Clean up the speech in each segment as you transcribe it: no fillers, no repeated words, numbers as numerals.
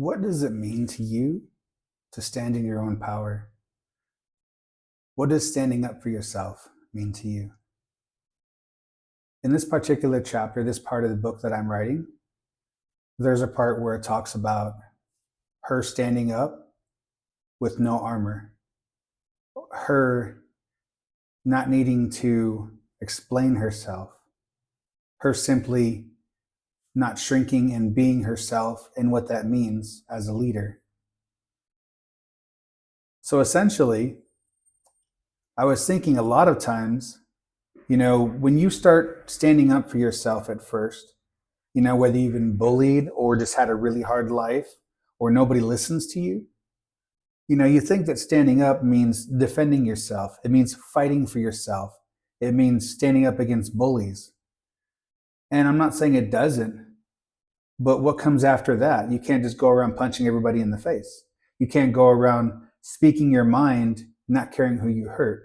What does it mean to you to stand in your own power? What does standing up for yourself mean to you? In this particular chapter, this part of the book that I'm writing, there's a part where it talks about her standing up with no armor, her not needing to explain herself, her simply not shrinking and being herself and what that means as a leader. So essentially, I was thinking a lot of times, when you start standing up for yourself at first, whether you've been bullied or just had a really hard life or nobody listens to you, you think that standing up means defending yourself. It means fighting for yourself. It means standing up against bullies. And I'm not saying it doesn't, but what comes after that? You can't just go around punching everybody in the face. You can't go around speaking your mind, not caring who you hurt.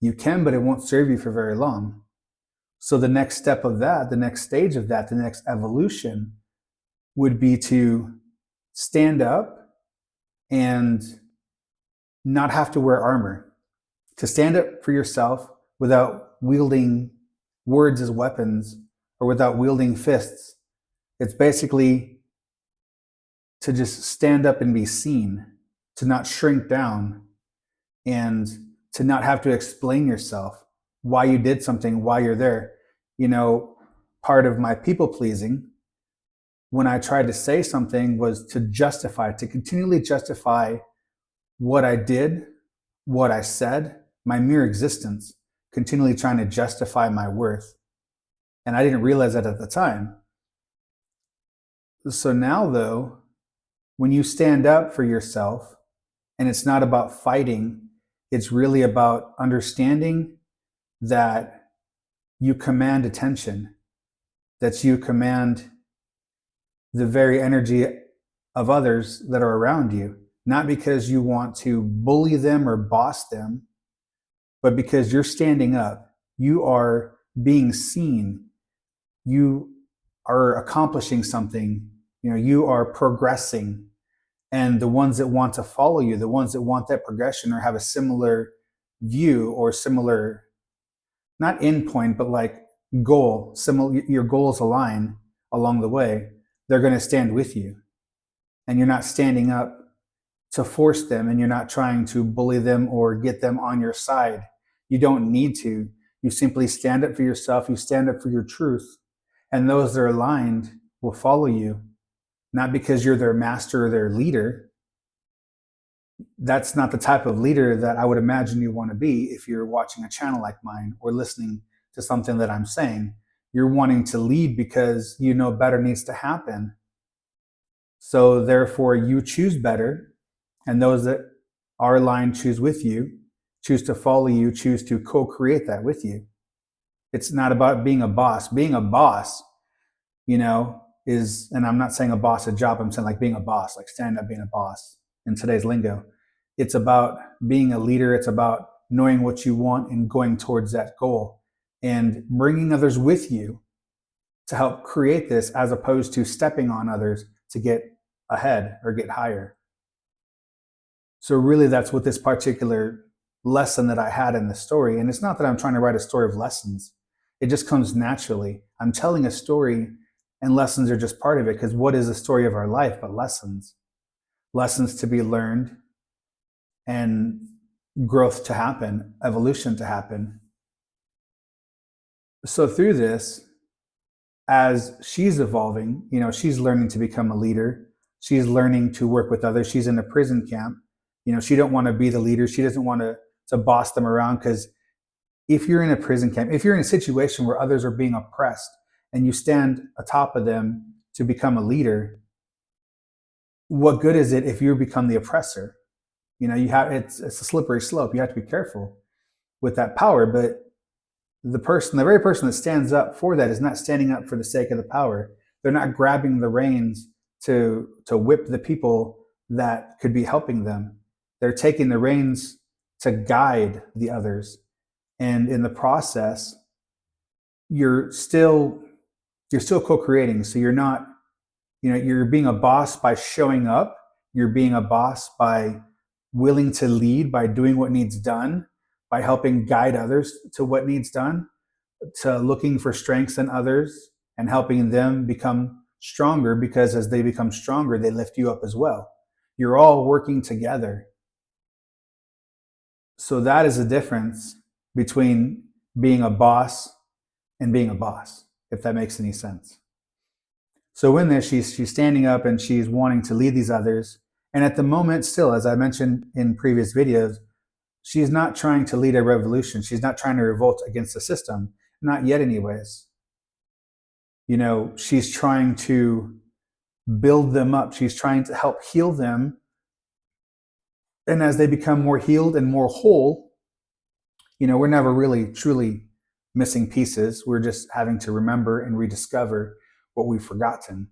You can, but it won't serve you for very long. So the next step of that, the next stage of that, the next evolution would be to stand up and not have to wear armor, to stand up for yourself without wielding words as weapons or without wielding fists. It's basically to just stand up and be seen, to not shrink down, and to not have to explain yourself, why you did something, why you're there. Part of my people pleasing, when I tried to say something, was to continually justify what I did, what I said, my mere existence, continually trying to justify my worth. And I didn't realize that at the time. So now, though, when you stand up for yourself, and it's not about fighting, it's really about understanding that you command attention, that you command the very energy of others that are around you, not because you want to bully them or boss them, but because you're standing up, you are being seen, you are accomplishing something, you are progressing. And the ones that want to follow you, the ones that want that progression or have a similar view or similar, not endpoint, but like goal, similar, your goals align along the way, they're going to stand with you. And you're not standing up to force them, and you're not trying to bully them or get them on your side. You don't need to. You simply stand up for yourself. You stand up for your truth. And those that are aligned will follow you, not because you're their master or their leader. That's not the type of leader that I would imagine you want to be if you're watching a channel like mine or listening to something that I'm saying. You're wanting to lead because you know better needs to happen. So therefore, you choose better, and those that are aligned choose with you, choose to follow you, choose to co-create that with you. It's not about being a boss. Being a boss, is, and I'm not saying a boss a job, I'm saying like being a boss, like standing up being a boss in today's lingo. It's about being a leader. It's about knowing what you want and going towards that goal and bringing others with you to help create this, as opposed to stepping on others to get ahead or get higher. So really that's what this particular lesson that I had in the story. And it's not that I'm trying to write a story of lessons. It just comes naturally. I'm telling a story, and lessons are just part of it, because what is the story of our life but lessons? Lessons to be learned and growth to happen, evolution to happen. So through this, as she's evolving, she's learning to become a leader. She's learning to work with others. She's in a prison camp. She don't want to be the leader. She doesn't want to boss them around, because if you're in a prison camp, if you're in a situation where others are being oppressed and you stand atop of them to become a leader, what good is it if you become the oppressor? It's a slippery slope. You have to be careful with that power. But the very person that stands up for that is not standing up for the sake of the power. They're not grabbing the reins to whip the people that could be helping them. They're taking the reins to guide the others. And in the process, you're still co-creating. So you're not You're being a boss by showing up. You're being a boss by willing to lead, by doing what needs done, by helping guide others to what needs done, to looking for strengths in others and helping them become stronger, because as they become stronger, they lift you up as well. You're all working together. So that is the difference between being a boss and being a boss, if that makes any sense. So in this, she's standing up and she's wanting to lead these others. And at the moment, still, as I mentioned in previous videos, she's not trying to lead a revolution. She's not trying to revolt against the system. Not yet, anyways. She's trying to build them up. She's trying to help heal them. And as they become more healed and more whole, we're never really truly missing pieces. We're just having to remember and rediscover what we've forgotten.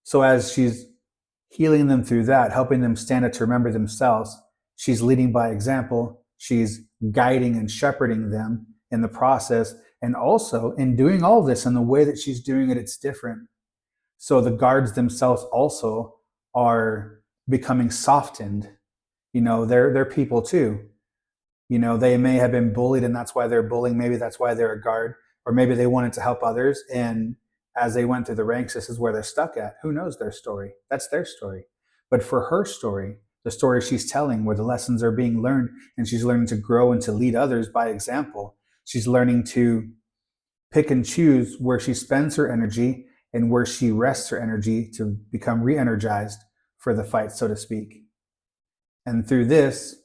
So as she's healing them through that, helping them stand up to remember themselves, she's leading by example. She's guiding and shepherding them in the process. And also in doing all this in the way that she's doing it, it's different. So the guards themselves also are becoming softened. They're people too. They may have been bullied and that's why they're bullying. Maybe that's why they're a guard, or maybe they wanted to help others. And as they went through the ranks, this is where they're stuck at. Who knows their story? That's their story. But for her story, the story she's telling, where the lessons are being learned and she's learning to grow and to lead others by example, she's learning to pick and choose where she spends her energy and where she rests her energy to become re-energized for the fight, so to speak. And through this,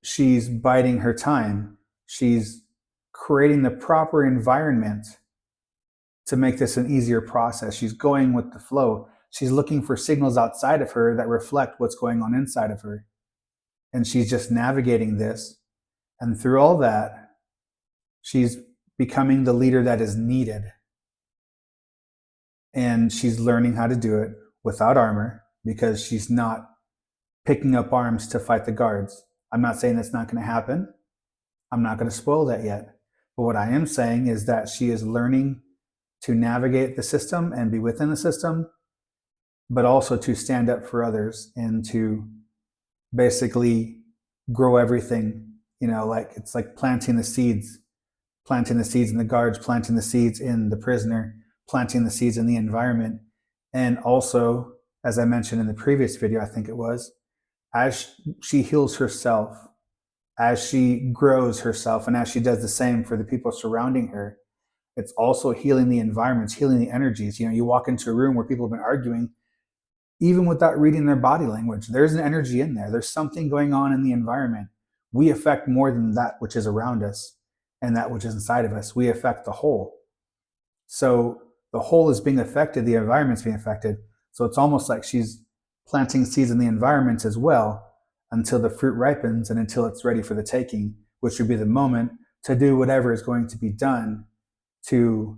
she's biding her time. She's creating the proper environment to make this an easier process. She's going with the flow. She's looking for signals outside of her that reflect what's going on inside of her. And she's just navigating this. And through all that, she's becoming the leader that is needed. And she's learning how to do it without armor, because she's not picking up arms to fight the guards. I'm not saying that's not going to happen. I'm not going to spoil that yet. But what I am saying is that she is learning to navigate the system and be within the system, but also to stand up for others and to basically grow everything. It's like planting the seeds in the guards, planting the seeds in the prisoner, planting the seeds in the environment. And also, as I mentioned in the previous video, I think it was, as she heals herself, as she grows herself, and as she does the same for the people surrounding her, it's also healing the environments, healing the energies. You walk into a room where people have been arguing, even without reading their body language. There's an energy in there. There's something going on in the environment. We affect more than that which is around us and that which is inside of us. We affect the whole. So the whole is being affected, the environment's being affected. So it's almost like she's planting seeds in the environment as well until the fruit ripens and until it's ready for the taking, which would be the moment to do whatever is going to be done to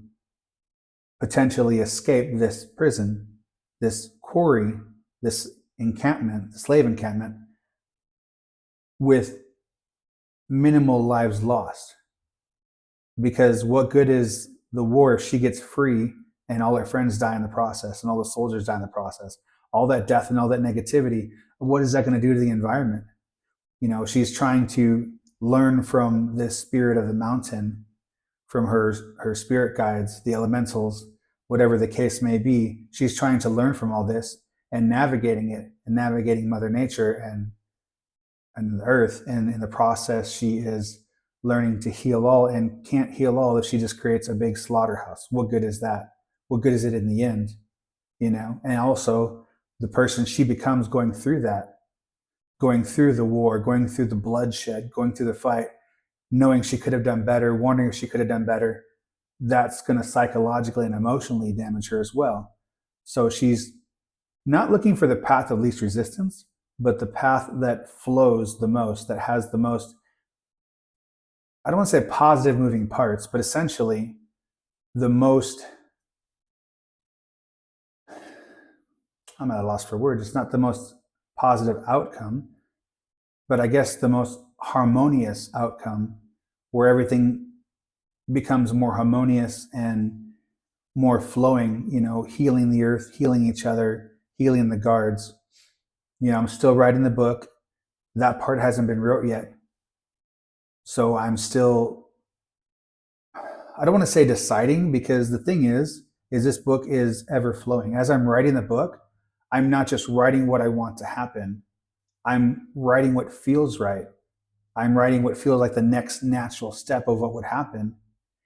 potentially escape this prison, this quarry, this encampment, the slave encampment, with minimal lives lost. Because what good is the war if she gets free and all her friends die in the process and all the soldiers die in the process? All that death and all that negativity, what is that going to do to the environment? She's trying to learn from this spirit of the mountain, from her spirit guides, the elementals, whatever the case may be. She's trying to learn from all this and navigating it and navigating Mother Nature and the earth. And in the process, she is learning to heal all, and can't heal all if she just creates a big slaughterhouse. What good is that? What good is it in the end? And also the person she becomes going through that, going through the war, going through the bloodshed, going through the fight, knowing she could have done better, wondering if she could have done better, that's going to psychologically and emotionally damage her as well. So she's not looking for the path of least resistance, but the path that flows the most, that has the most, I don't want to say positive moving parts, but essentially the most, I'm at a loss for words. It's not the most positive outcome, but I guess the most harmonious outcome, where everything becomes more harmonious and more flowing, healing the earth, healing each other, healing the guards. I'm still writing the book. That part hasn't been wrote yet. So I'm still, I don't want to say deciding, because the thing is this book is ever flowing. As I'm writing the book, I'm not just writing what I want to happen. I'm writing what feels right. I'm writing what feels like the next natural step of what would happen.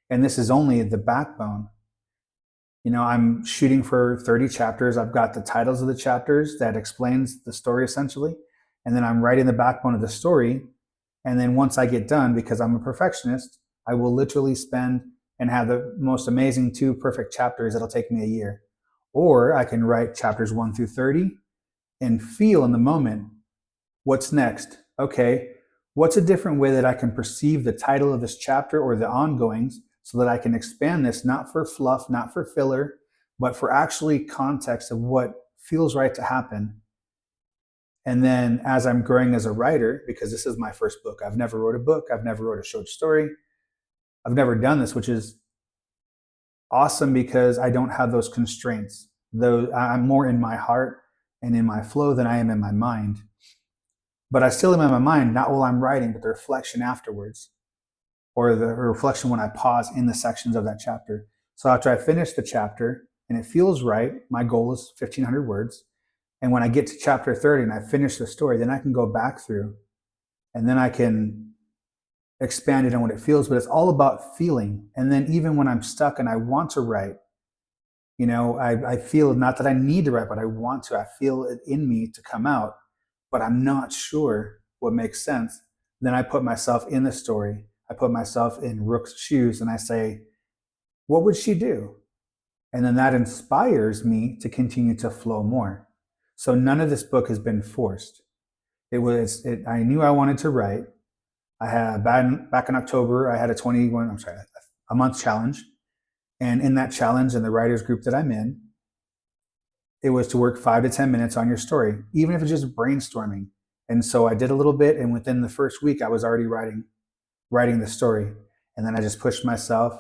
And this is only the backbone. I'm shooting for 30 chapters. I've got the titles of the chapters that explains the story essentially. And then I'm writing the backbone of the story. And then once I get done, because I'm a perfectionist, I will literally spend and have the most amazing 2 perfect chapters that'll take me a year. Or I can write chapters 1 through 30 and feel in the moment, what's next? Okay, what's a different way that I can perceive the title of this chapter or the ongoings, so that I can expand this, not for fluff, not for filler, but for actually context of what feels right to happen. And then as I'm growing as a writer, because this is my first book, I've never wrote a book, I've never wrote a short story, I've never done this, which is awesome because I don't have those constraints. Though I'm more in my heart and in my flow than I am in my mind. But I still am in my mind, not while I'm writing, but the reflection afterwards, or the reflection when I pause in the sections of that chapter. So after I finish the chapter and it feels right, my goal is 1,500 words. And when I get to chapter 30 and I finish the story, then I can go back through and then I can expand it on what it feels. But it's all about feeling. And then even when I'm stuck and I want to write, I feel not that I need to write, but I want to. I feel it in me to come out, but I'm not sure what makes sense. Then I put myself in the story. I put myself in Rook's shoes and I say, what would she do? And then that inspires me to continue to flow more. So none of this book has been forced. I knew I wanted to write. I had back in October, I had a month challenge. And in that challenge, in the writers group that I'm in, it was to work 5 to 10 minutes on your story, even if it's just brainstorming. And so I did a little bit, and within the first week, I was already writing the story. And then I just pushed myself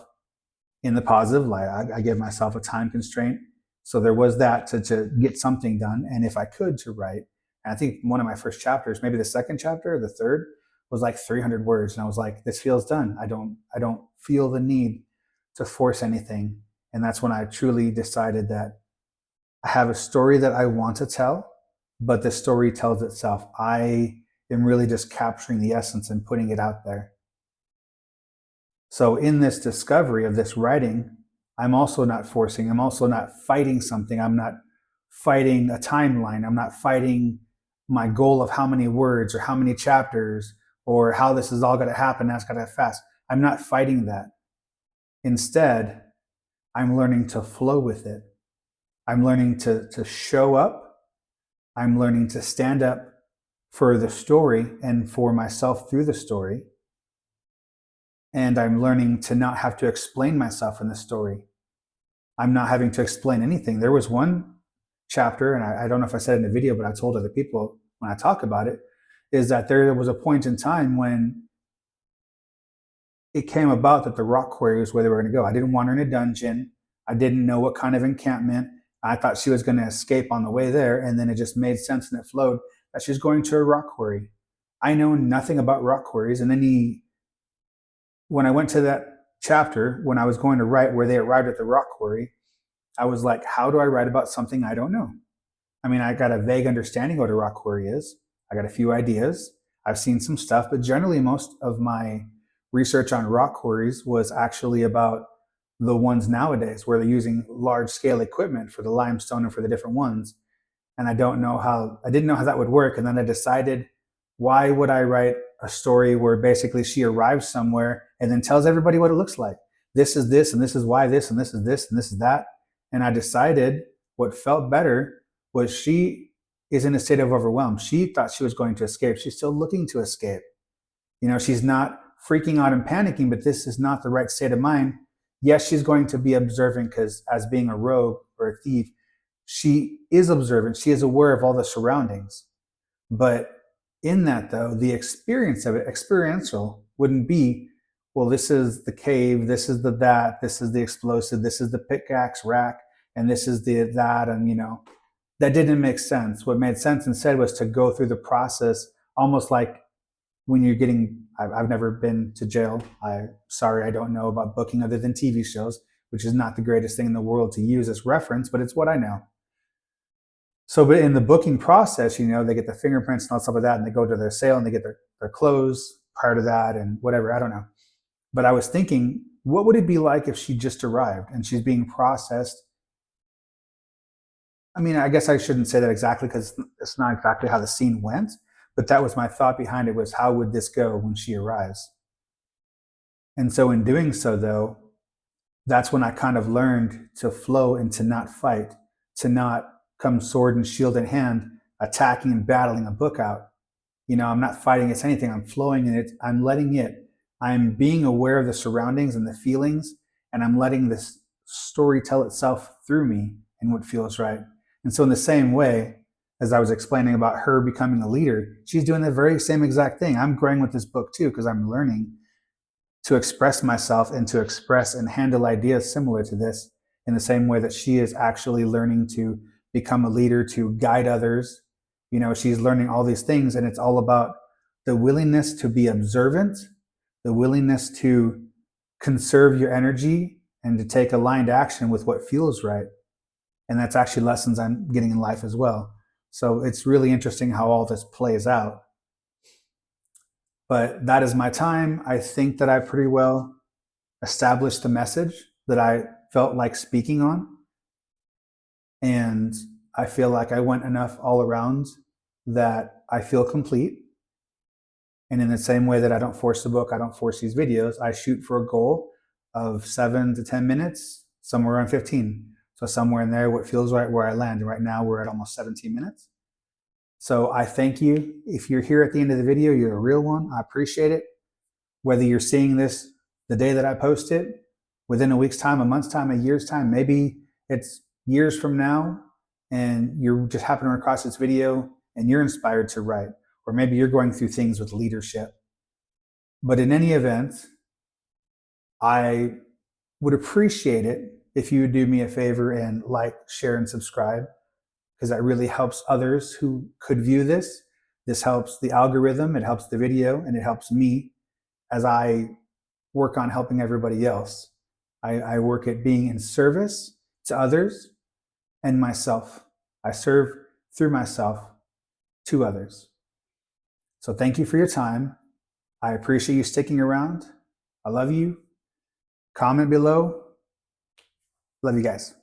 in the positive light. I gave myself a time constraint. So there was that to get something done. And if I could, to write. And I think one of my first chapters, maybe the second chapter or the third, was like 300 words. And I was like, this feels done. I don't feel the need to force anything. And that's when I truly decided that I have a story that I want to tell, but the story tells itself. I am really just capturing the essence and putting it out there. So in this discovery of this writing, I'm also not forcing, I'm also not fighting something. I'm not fighting a timeline. I'm not fighting my goal of how many words or how many chapters or how this is all going to happen. That's got to fast. I'm not fighting that. Instead, I'm learning to flow with it. I'm learning to show up. I'm learning to stand up for the story and for myself through the story. And I'm learning to not have to explain myself in the story. I'm not having to explain anything. There was one chapter, and I don't know if I said it in the video, but I told other people when I talk about it, is that there was a point in time when it came about that the rock quarry was where they were going to go. I didn't want her in a dungeon. I didn't know what kind of encampment. I thought she was going to escape on the way there, and then it just made sense and it flowed that she's going to a rock quarry. I know nothing about rock quarries, and then when I went to that chapter, when I was going to write where they arrived at the rock quarry, I was like, how do I write about something I don't know? I mean, I got a vague understanding of what a rock quarry is. I got a few ideas. I've seen some stuff, but generally most of my research on rock quarries was actually about the ones nowadays where they're using large scale equipment for the limestone and for the different ones. And I didn't know how that would work. And then I decided, why would I write a story where basically she arrives somewhere and then tells everybody what it looks like? This is this, and this is why this, and this is this, and this is that. And I decided what felt better was she is in a state of overwhelm. She thought she was going to escape. She's still looking to escape. She's not freaking out and panicking, but this is not the right state of mind. Yes, she's going to be observant because as being a rogue or a thief, she is observant. She is aware of all the surroundings. But in that, though, the experience of it, experiential, wouldn't be well, this is the cave, this is the that, this is the explosive, this is the pickaxe rack, and this is the that, and that didn't make sense. What made sense instead was to go through the process, almost like when you're getting. I've never been to jail. Sorry, I don't know about booking other than TV shows, which is not the greatest thing in the world to use as reference, but it's what I know. So, but in the booking process, they get the fingerprints and all stuff like that, and they go to their sale and they get their clothes part of that and whatever. I don't know. But I was thinking, what would it be like if she just arrived and she's being processed? I mean, I guess I shouldn't say that exactly because it's not exactly how the scene went, but that was my thought behind it, was how would this go when she arrives? And so in doing so, though, that's when I kind of learned to flow and to not fight, to not come sword and shield in hand, attacking and battling a book out. I'm not fighting against anything. I'm flowing in it. I'm letting it. I'm being aware of the surroundings and the feelings, and I'm letting this story tell itself through me and what feels right. And so in the same way, as I was explaining about her becoming a leader, she's doing the very same exact thing. I'm growing with this book too, because I'm learning to express myself and to express and handle ideas similar to this in the same way that she is actually learning to become a leader, to guide others. She's learning all these things, and it's all about the willingness to be observant, the willingness to conserve your energy and to take aligned action with what feels right. And that's actually lessons I'm getting in life as well. So it's really interesting how all this plays out. But that is my time. I think that I pretty well established the message that I felt like speaking on. And I feel like I went enough all around that I feel complete. And in the same way that I don't force the book, I don't force these videos, I shoot for a goal of 7 to 10 minutes, somewhere around 15. So somewhere in there, what feels right, where I land. And right now we're at almost 17 minutes. So I thank you. If you're here at the end of the video, you're a real one. I appreciate it. Whether you're seeing this the day that I post it, within a week's time, a month's time, a year's time, maybe it's years from now, and you're just happening across this video and you're inspired to write, or maybe you're going through things with leadership. But in any event, I would appreciate it if you would do me a favor and like, share, and subscribe, because that really helps others who could view this. This helps the algorithm, it helps the video, and it helps me as I work on helping everybody else. I work at being in service to others and myself. I serve through myself to others. So thank you for your time. I appreciate you sticking around. I love you. Comment below. Love you guys.